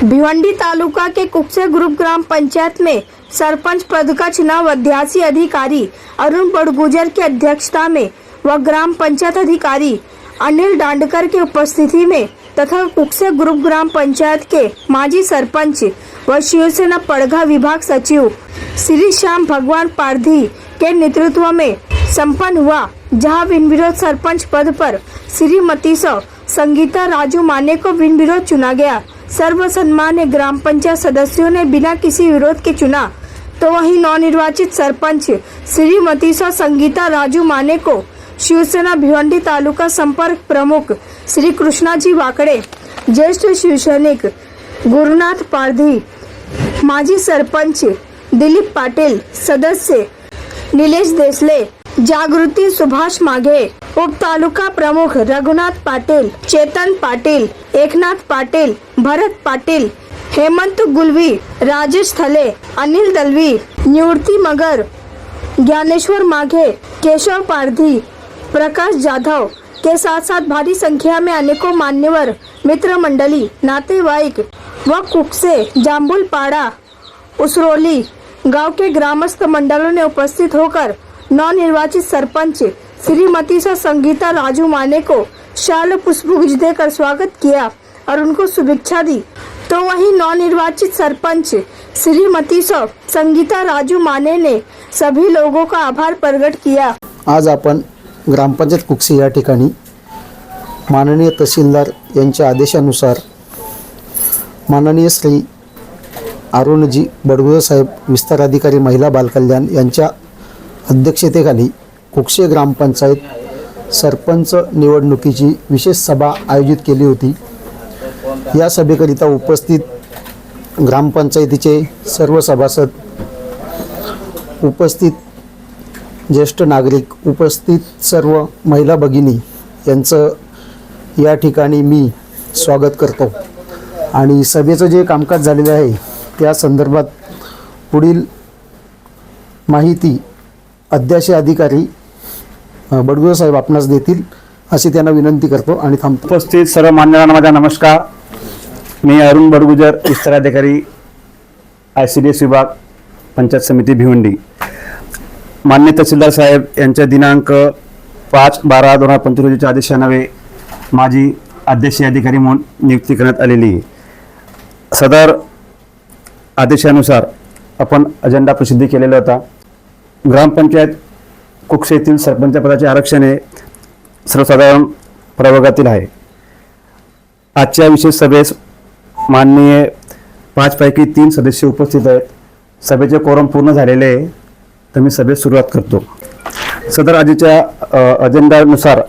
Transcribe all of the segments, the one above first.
भिवंडी तालुका के कुक्से group ग्राम पंचायत में सरपंच पद का चुनाव अध्यासी अधिकारी अरुण बड़गुजर की अध्यक्षता में व ग्राम पंचायत अधिकारी अनिल डांडकर की उपस्थिति में तथा कुक्से ग्रुप ग्राम पंचायत के माजी सरपंच व शिवसेना पड़घा विभाग सचिव श्री श्याम भगवान पारधी के नेतृत्व में संपन्न हुआ, जहां बिनविरोध सरपंच पद पर श्रीमती संगीता राजू माने को बिनविरोध चुना गया। सर्वसम्मान्य ग्राम पंचायत सदस्यों ने बिना किसी विरोध के चुना, तो वहीं नवनिर्वाचित सरपंच श्रीमती संगीता राजू माने को शिवसेना भिवंडी तालुका संपर्क प्रमुख श्री कृष्णाजी वाकड़े, ज्येष्ठ शिवसैनिक गुरुनाथ पारधी, माजी सरपंच दिलीप पाटिल, सदस्य नीलेश देसले, जागृति सुभाष माघे, उप तालुका प्रमुख रघुनाथ पाटिल, चेतन पाटिल, एकनाथ पाटिल, भरत पाटिल, हेमंत गुलवी, राजेश थले, अनिल दलवी, निवृत्ति मगर, ज्ञानेश्वर माघे, केशव पारधी, प्रकाश जाधव के साथ साथ भारी संख्या में अनेकों मान्यवर, मित्र मंडली, नातेवाईक व कुक्से, जाम्बुलपाड़ा, उसरोली गांव के ग्रामस्थ मंडलों ने उपस्थित होकर नवनिर्वाचित सरपंच श्रीमती संगीता राजू माने को शाल पुष्पगुच्छ देकर स्वागत किया और उनको शुभेच्छा दी। तो वहीं नवनिर्वाचित सरपंच श्रीमती संगीता राजू माने ने सभी लोगों का आभार प्रकट किया। आज आपण ग्रामपंचायत कुक्से या ठिकाणी माननीय तहसीलदार यांच्या आदेशानुसार माननीय श्री अरुणजी बडगुजर साहेब, विस्तार अधिकारी महिला बालकल्याण यांच्या अध्यक्षतेखाली कुक्से ग्रामपंचायत सरपंच निवडणुकीची विशेष सभा आयोजित केली होती। या सभेकरिता उपस्थित ग्रामपंचायतीचे सर्व सभासद, उपस्थित ज्येष्ठ नागरिक, उपस्थित सर्व महिला भगिनी यांचं या ठिकाणी मी स्वागत करतो आणि सभेचं जे कामकाज झालेलं आहे त्या संदर्भात पुढील माहिती अध्याशी अधिकारी बडगुजर साहेब आपणास देतील अशी त्यांना विनंती करतो आणि थांबतो। उपस्थित सर्व मान्यवरांना माझा नमस्कार। मी अरुण बडगुजर, विस्तार अधिकारी ICDS विभाग, पंचायत समिती भिवंडी। मान्य तहसीलदार साहेब यांच्या दिनांक 5/12/2025 रोजीच्या आदेशान्वये माझी अध्यक्षीय अधिकारी म्हणून नियुक्ती करण्यात आलेली आहे। सदर आदेशानुसार आपण अजेंडा प्रसिद्ध केलेला होता। ग्रामपंचायत कुक्से येथील सरपंच पदाचे आरक्षण हे सर्वसाधारण प्रवर्गातील आहे। आजच्या विशेष सभेस माननीय 5 पैकी 3 सदस्य उपस्थित आहेत। सभेचे कोरम पूर्ण झालेले आहे, तर मी सभेस सुरुवात करतो। सदर आजच्या अजेंडानुसार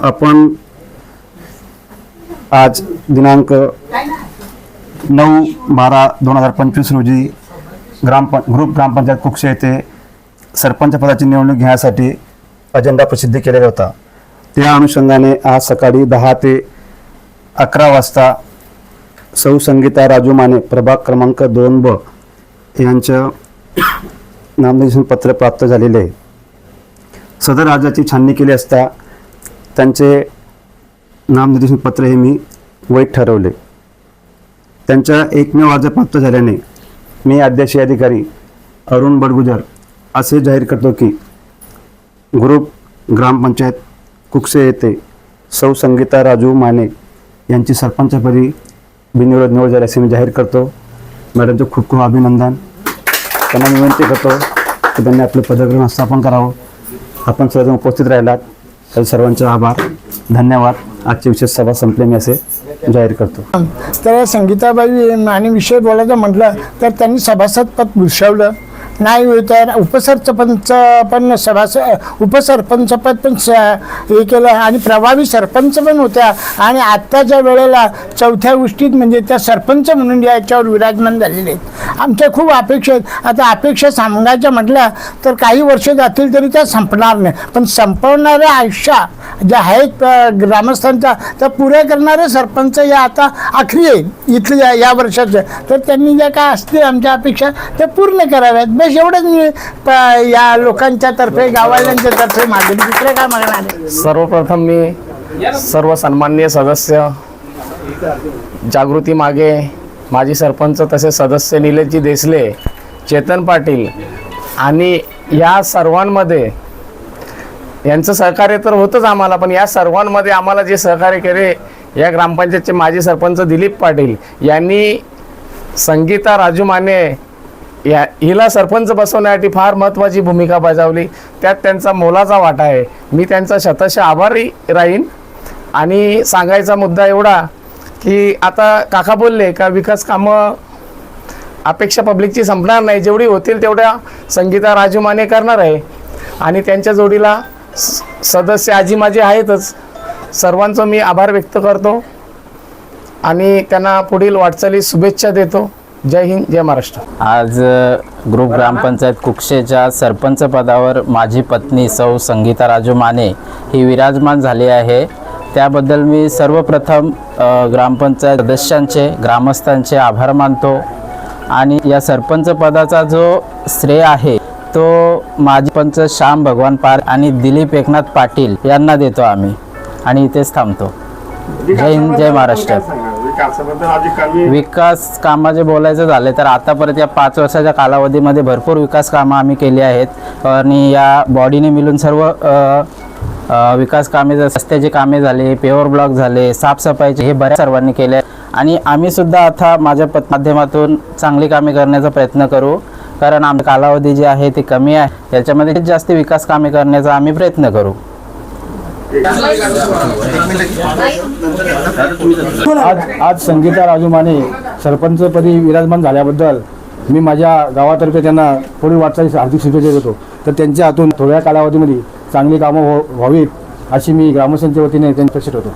आपण आज दिनांक 9/12/2025 रोजी ग्रुप ग्रामपंचायत कुक्से येथे सरपंच पदाची निवडणूक घेण्यासाठी अजेंडा प्रसिद्ध केलेला होता। त्या अनुषंगाने आज सकाळी 10 ते 11 वाजता संगीता राजू माने, प्रभाग क्रमांक 2B यांचं नामनिर्देशन पत्र प्राप्त झालेले आहे। सदर अर्जाची छाननी केली असता त्यांचे नामनिर्देशन पत्र हे मी वैध ठरवले। त्यांच्या एकमेव अर्ज प्राप्त झाल्याने मी अध्यक्षीय अधिकारी अरुण बडगुजर असे जाहीर करतो की ग्रुप ग्रामपंचायत कुक्से येथे संगीता राजू माने यांची सरपंचपदी बिनविरोध निवड झाली असे मी जाहीर करतो। मॅडमचे खूप खूप अभिनंदन। त्यांना विनंती करतो की त्यांनी आपलं पदग्रहण स्थापन करावं। आपण सर्वजण उपस्थित राहिलात तर सर्वांचे आभार, धन्यवाद। आजची विशेष सभा संपली मी असे जाहीर करतो। तर संगीताबाई आणि विषय बोलायचं म्हटलं तर त्यांनी सभासद पद भूषवलं नाही, तर उपसरपंच पण उपसरपंच पद पण हे केलं आणि प्रभावी सरपंच पण होत्या आणि आत्ताच्या वेळेला 4थ्या गोष्टीत म्हणजे त्या सरपंच म्हणून याच्यावर विराजमान झालेले आहेत। आमच्या खूप अपेक्षा आहेत। आता अपेक्षा सांगायच्या म्हटल्या तर काही वर्ष जातील तरी त्या संपणार नाही, पण संपवणाऱ्या आयुष्य ज्या आहेत ग्रामस्थांचा त्या पुऱ्या करणारे सरपंच या आता आखरी आहेत इथल्या या वर्षाचं, तर त्यांनी ज्या काय असतील आमच्या अपेक्षा त्या पूर्ण कराव्यात। बस एवढंच मी या लोकांच्या तर्फे, गाववाल्यांच्या तर्फे मागणी, दुसरं काय मागणार आहे। सर्वप्रथम मी सर्व सन्माननीय सदस्य जागृती मागे, माजी सरपंच तसे सदस्य निलेशजी देसले, चेतन पाटील आणि या सर्वांमध्ये यांचं सहकार्य तर होतंच आम्हाला, पण या सर्वांमध्ये आम्हाला जे सहकार्य केले या ग्रामपंचायतचे माजी सरपंच दिलीप पाटील यांनी संगीता राजू माने हिला सरपंच बसवण्यासाठी फार महत्त्वाची भूमिका बजावली. त्यात त्यांचा मोलाचा वाटा आहे. मी त्यांचा शतशः आभारी राहीन. आणि सांगायचा मुद्दा एवढा की आता काका बोलले का विकास कामं अपेक्षा पब्लिकची संपणार नाही, जेवढी होतील तेवढ्या संगीता राजू माने करणार आहे. आणि त्यांच्या जोडीला सदस्य आजी माझे आहेतच. सर्वांचं मी आभार व्यक्त करतो आणि त्यांना पुढील वाटचालीस शुभेच्छा देतो. जय हिंद, जय महाराष्ट्र. आज ग्रुप ग्रामपंचायत कुक्षेच्या सरपंच पदावर माझी पत्नी सौ संगीता राजू माने ही विराजमान झाली आहे. त्याबद्दल मी सर्वप्रथम ग्रामपंचायत सदस्यांचे, ग्रामस्थांचे आभार मानतो. आणि या सरपंच पदाचा जो श्रेय आहे तो माजी पंच श्याम भगवान पार आणि दिलीप एकनाथ पाटील यांना देतो आम्ही. आणि इथेच थांबतो. जय हिंद, जय महाराष्ट्र. विकास कामाचे बोलायचं झाले तर आतापर्यंत या 5 वर्षाच्या कालावधीमध्ये भरपूर विकास कामं आम्ही केली आहेत. आणि या बॉडीने मिळून सर्व विकास कामे, रस्त्याची कामे झाले, पेवर ब्लॉक झाले, साफसफाईचे, हे बऱ्याच सर्वांनी केले. आणि आम्ही सुद्धा आता माझ्या माध्यमातून चांगली कामे करण्याचा प्रयत्न करू. कारण आमचा कालावधी जी आहे ती कमी आहे, त्याच्यामध्ये जास्त विकास कामे करण्याचा आम्ही प्रयत्न करू. आज संगीता राजू माने सरपंचपदी विराजमान झाल्याबद्दल मी माझ्या गावातर्फे त्यांना पुढील वाटचालीस हार्दिक शुभेच्छा देतो. तर त्यांच्या हातून थोड्या कालावधीमध्ये चांगली कामं व्हावीत अशी मी ग्रामस्थांच्या वतीने त्यांच्याशी ठेवतो.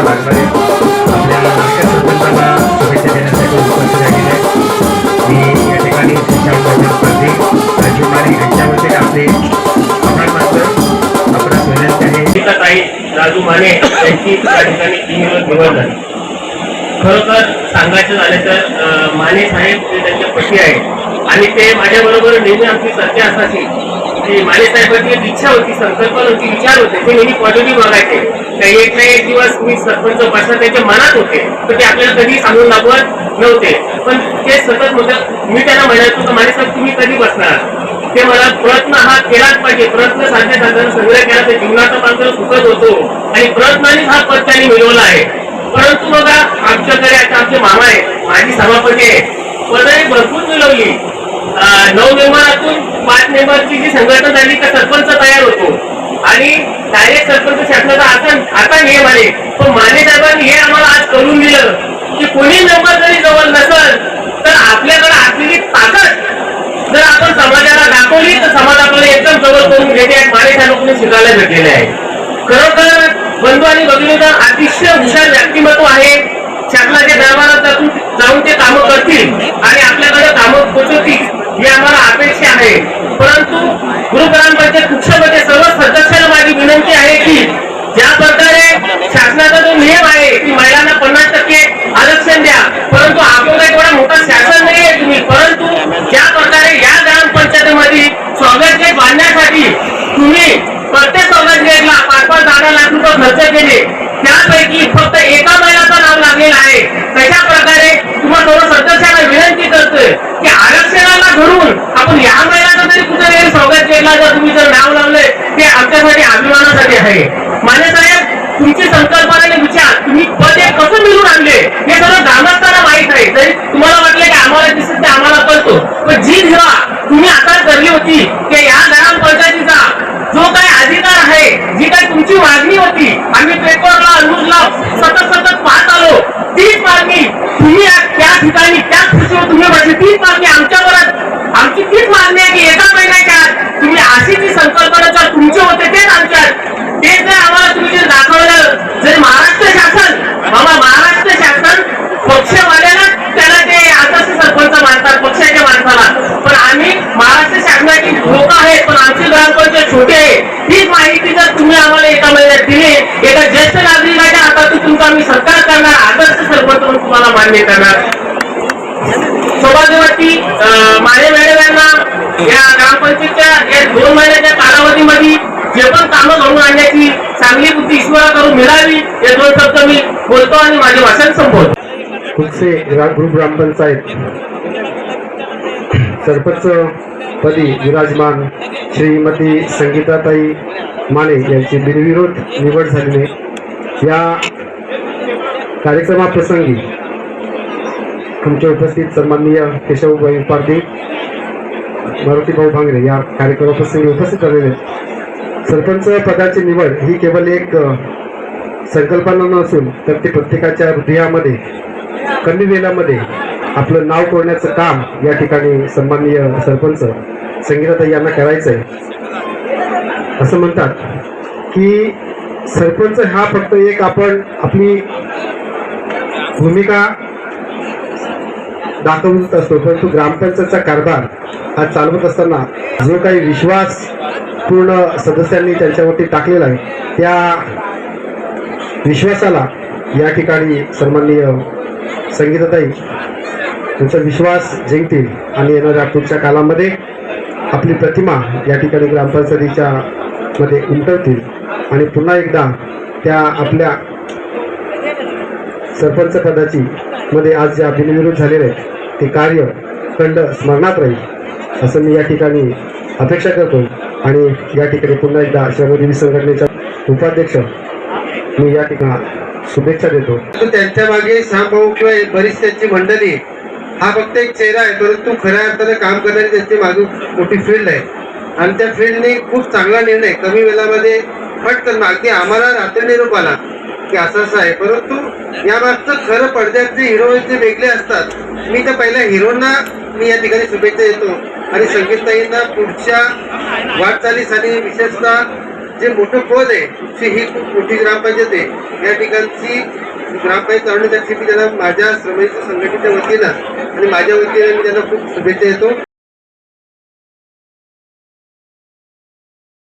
सेवा लागणारे आपल्या लाडक्या सरपंचांना शुभेच्छा देण्यासाठी उपस्थित राहिले आहेत. मी या ठिकाणी स्पर्धी राजू माने यांच्यामध्ये आपले आभार मानतो. आपणास विनंती आहे ताई राजू माने यांची या ठिकाणी निवड झाली. खरोखर सांगायचं झालं तर माने साहेब हे त्यांचे पती आहेत आणि ते माझ्याबरोबर नेहमी आमची चर्चा असायची की माने साहेबांची एक इच्छा होती, संकल्पना होती, विचार होते, ते नेहमी पॉझिटिव्ह बघायचे. काही एक ना एक दिवस मी सरपंच बसणं त्यांच्या मनात होते, तर ते आपल्याला कधी सांगून दाखवत नव्हते. पण ते सतत होतं. मी त्यांना म्हणायचो की माने साहेब तुम्ही कधी बसणार. ते मला प्रयत्न हा केलाच पाहिजे, प्रयत्न साध्य साधन संग्रह केला तर जीवनाचा मार्ग सुखद होतो आणि प्रयत्नानेच हा पद त्यांनी मिळवला आहे. परंतु बघा आमच्याकडे आता आमचे मामा आहे, माझी सभापती आहे, पदही भरपूर मिळवली. 9 मेंबरातून 5 मेंबरची जी संघटना झाली तर सरपंच तयार होतो आणि डायरेक्ट सरपंच शासनाचा आता नियम आले. पण माने साहेबांनी हे आम्हाला आज करून दिलं की कोणी मेंबर जरी जवळ नसल तर आपल्याकडे असलेली ताकद जर आपण समाजाला दाखवली तर समाज आपल्याला एकदम जवळ करून घेते. माने साहेबांनी शिकायला भेटलेले आहे. खरोखर बंधू आणि भगिनींचा अतिशय हुशार व्यक्तिमत्व आहे. शासनाच्या दरबारात जाऊन ते कामं करतील आणि आपल्याकडे कामं पोचवतील ही आम्हाला अपेक्षा आहे. परंतु ग्रामपंचायत कुक्षमध्ये सर्व सदस्यांना माझी विनंती आहे की ज्या प्रकारे शासनाचा जो नियम आहे की महिलांना 50% आरक्षण द्या, परंतु आपलं काही एवढा मोठा शासन नाही आहे तुम्ही, परंतु ज्या प्रकारे या ग्रामपंचायतीमध्ये स्वागत गेट बांधण्यासाठी तुम्ही प्रत्येक स्वागत गेटला 5-5-10 लाख रुपये खर्च केले, त्यापैकी फक्त एका महिलाचं नाव लागलेलं आहे. तशा प्रकारे तुम्हाला सर्व सदस्यांना विनंती करतोय की आरक्षणाला धरून आपण या महिलाचं तरी कुठे स्वागत केला जर तुम्ही जर नाव लावलंय ते आमच्यासाठी अभिमानासाठी आहे. माने साहेब तुमची संकल्पना आणि विचार तुम्ही पद हे कसं मिळून आणले हे सर्व ग्रामस्थांना माहीत आहे. जरी तुम्हाला वाटलं की आम्हाला दिसत ते आम्हाला कळतो, पण जी धीरा तुम्ही आता करली होती की या ग्रामपंचायतीचा जो काही अधिकार आहे, जी काही तुमची मागणी होती, आम्ही पेपरला न्यूजला सतत पाहत आलो, तीच मागणी तुम्ही त्या ठिकाणी त्याच खुशीवर तुम्ही बसली, तीच मागणी आमच्यावर आमची तीच मागणी आहे की एका महिन्याच्या आत तुम्ही अशी जी संकल्पना जर तुमचे होते तेच आमच्यात तेच जर आम्हाला तुम्ही जे दाखवलं. जर महाराष्ट्र शासन पक्षवाल्याला त्याला ते आदर्श सरपंच मानतात पक्षाच्या माणसाला, पण आम्ही महाराष्ट्र शासनाची लोक आहेत पण आमची ग्रामपंचायत छोटी आहे. हीच माहिती जर तुम्ही आम्हाला एका महिन्यात दिली, एका ज्येष्ठ नागरिकाच्या हातातून तुमचा आम्ही सत्कार करणार, आदर्श सरपंच म्हणून तुम्हाला मान्य करणार. सौभाग्यवती माने मॅडम यांना या ग्रामपंचायतच्या या 2 महिन्याच्या कालावधीमध्ये जे पण कामं घडून आणण्याची चांगली बुद्धी ईश्वराकडून मिळावी हे 2 शब्द मी बोलतो आणि माझे भाषण संपवतो. कुक्षे ग्रुप ग्रामपंचायत सरपंच पदी विराजमान श्रीमती संगीताताई माने यांची बिनविरोध निवड झालेली. या कार्यक्रमाप्रसंगी आमचे उपस्थित सन्माननीय केशवभाई उपाध्ये, मारुतीभाऊ भांगरे या कार्यक्रमाप्रसंगी उपस्थित झालेले. सरपंच पदाची निवड ही केवळ एक संकल्पना नसून तर ती प्रत्येकाच्या हृदयामध्ये कमी वेळामध्ये आपलं नाव कोरण्याचं काम या ठिकाणी सन्माननीय सरपंच संगीताताई यांना करायचं आहे. असं म्हणतात की सरपंच हा फक्त एक आपण आपली भूमिका दाखवत असतो, परंतु ग्रामपंचायतचा कारभार हा चालवत असताना जो काही विश्वास पूर्ण सदस्यांनी त्यांच्यावरती टाकलेला आहे त्या विश्वासाला या ठिकाणी सन्माननीय संगीताताई त्यांचा विश्वास जिंकतील आणि येणाऱ्या पुढच्या काळामध्ये आपली प्रतिमा या ठिकाणी ग्रामपंचायतीच्या मध्ये उमटवतील आणि पुन्हा एकदा त्या आपल्या सरपंच पदाची मध्ये आज जे बिनविरोध झालेले आहे ते कार्य खंड स्मरणात राहील असं मी या ठिकाणी अपेक्षा करतो. आणि या ठिकाणी पुन्हा एकदा श्रमजीवी संघटनेच्या उपाध्यक्ष मी या ठिकाणी शुभेच्छा देतो. त्यांच्या मागे भाऊ किंवा बरीच त्यांची मंडळी हा फक्त एक चेहरा आहे, परंतु खऱ्या अर्थानं काम करणारी त्यांची मागे मोठी फील्ड आहे आणि त्या फील्डने खूप चांगला निर्णय कमी वेळामध्ये पटकन अगदी आम्हाला रात्री निरोप आला की असं आहे. परंतु यामागचं खरं पडद्यात जे हिरो जे वेगळे असतात, मी तर पहिल्या हिरोना मी या ठिकाणी शुभेच्छा देतो आणि संगीतताईंना पुढच्या वाटचालीसाठी विशेषतः जे मोठं पद आहे कुक्षे ही खूप मोठी ग्रामपंचायत आहे. या ठिकाणची ग्रामपंचायत चालवण्यासाठी मी त्यांना माझ्या श्रमेच्या संघटनेच्या वतीनं आणि माझ्या वतीनं मी त्यांना खूप शुभेच्छा देतो.